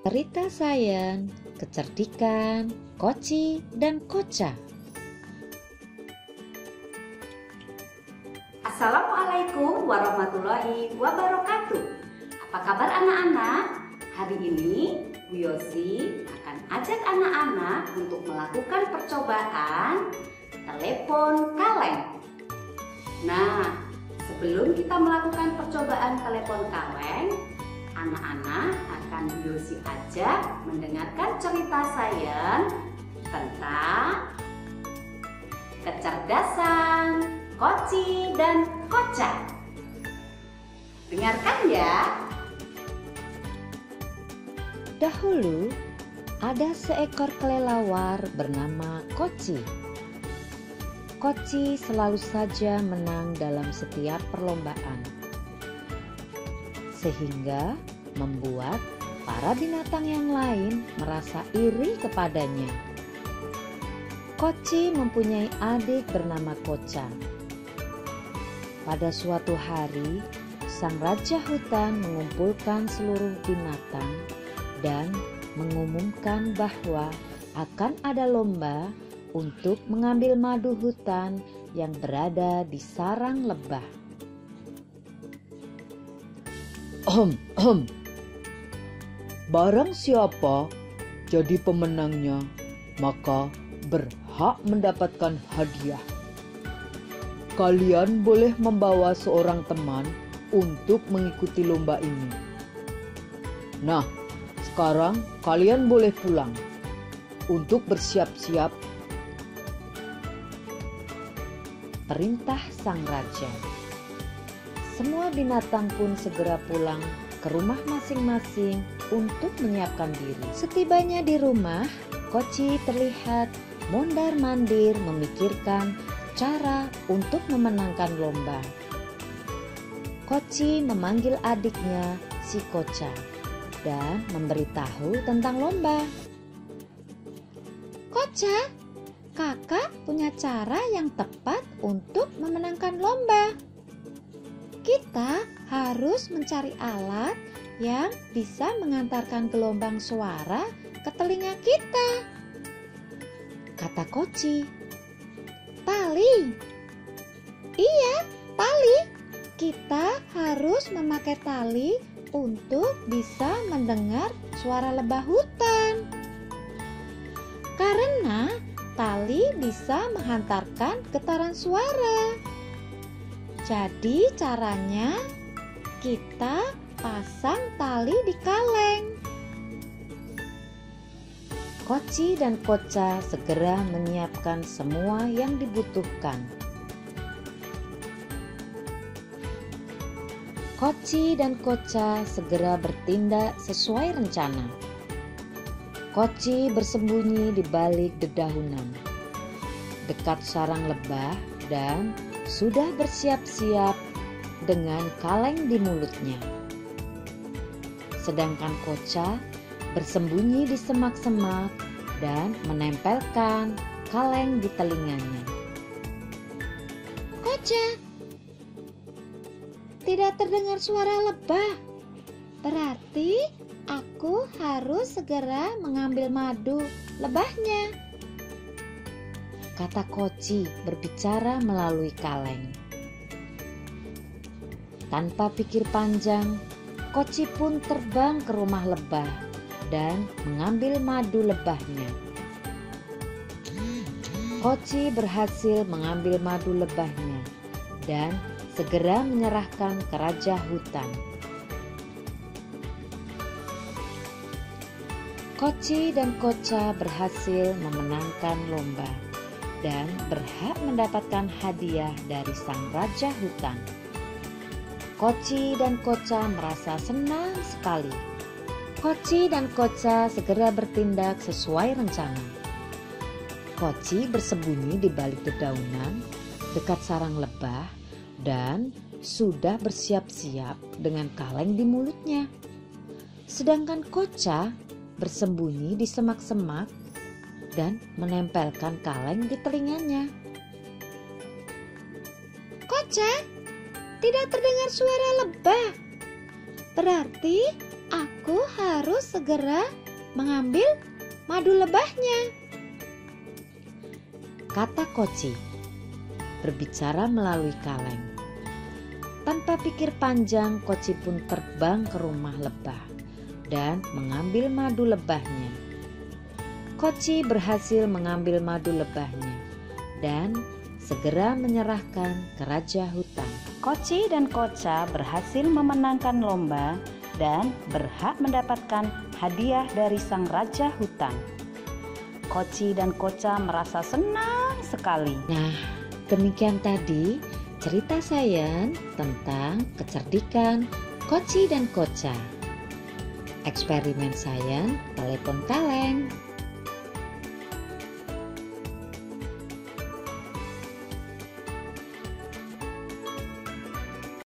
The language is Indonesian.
Cerita sains, kecerdikan, Koci dan Koca. Assalamualaikum warahmatullahi wabarakatuh. Apa kabar anak-anak? Hari ini Bu Yosi akan ajak anak-anak untuk melakukan percobaan telepon kaleng. Nah, sebelum kita melakukan percobaan telepon kaleng, anak-anak akan Bu Yosi ajak mendengarkan cerita sains tentang kecerdasan Koci dan Koca. Dengarkan ya. Dahulu ada seekor kelelawar bernama Koci. Koci selalu saja menang dalam setiap perlombaan, sehingga membuat para binatang yang lain merasa iri kepadanya. Koci mempunyai adik bernama Koca. Pada suatu hari, sang raja hutan mengumpulkan seluruh binatang dan mengumumkan bahwa akan ada lomba untuk mengambil madu hutan yang berada di sarang lebah. Barang siapa jadi pemenangnya, maka berhak mendapatkan hadiah. Kalian boleh membawa seorang teman untuk mengikuti lomba ini. Nah, sekarang kalian boleh pulang untuk bersiap-siap. Perintah sang raja. Semua binatang pun segera pulang ke rumah masing-masing untuk menyiapkan diri. Setibanya di rumah, Koci terlihat mondar-mandir memikirkan cara untuk memenangkan lomba. Koci memanggil adiknya si Koca dan memberitahu tentang lomba. Koca, kakak punya cara yang tepat untuk memenangkan lomba. Kita harus mencari alat yang bisa mengantarkan gelombang suara ke telinga kita, kata Koci. Tali. Iya, tali. Kita harus memakai tali untuk bisa mendengar suara lebah hutan. Karena tali bisa menghantarkan getaran suara. Jadi caranya kita pasang tali di kaleng. Koci dan Koca segera menyiapkan semua yang dibutuhkan. Koci dan Koca segera bertindak sesuai rencana. Koci bersembunyi di balik dedaunan, dekat sarang lebah, dan sudah bersiap-siap dengan kaleng di mulutnya. Sedangkan Koca bersembunyi di semak-semak dan menempelkan kaleng di telinganya. Koca, tidak terdengar suara lebah. Berarti aku harus segera mengambil madu lebahnya, kata Koci berbicara melalui kaleng. Tanpa pikir panjang, Koci pun terbang ke rumah lebah dan mengambil madu lebahnya. Koci berhasil mengambil madu lebahnya dan segera menyerahkan ke raja hutan. Koci dan Koca berhasil memenangkan lomba dan berhak mendapatkan hadiah dari sang raja hutan. Koci dan Koca merasa senang sekali. Koci dan Koca segera bertindak sesuai rencana. Koci bersembunyi di balik dedaunan dekat sarang lebah dan sudah bersiap-siap dengan kaleng di mulutnya. Sedangkan Koca bersembunyi di semak-semak dan menempelkan kaleng di telinganya. Koca, tidak terdengar suara lebah. Berarti Aku harus segera mengambil madu lebahnya, kata Koci, berbicara melalui kaleng. Tanpa pikir panjang, Koci pun terbang ke rumah lebah dan mengambil madu lebahnya. Koci berhasil mengambil madu lebahnya dan segera menyerahkan ke Raja Hutan. Koci dan Koca berhasil memenangkan lomba dan berhak mendapatkan hadiah dari sang Raja Hutan. Koci dan Koca merasa senang sekali. Nah, demikian tadi cerita saya tentang kecerdikan Koci dan Koca. Eksperimen sains telepon kaleng.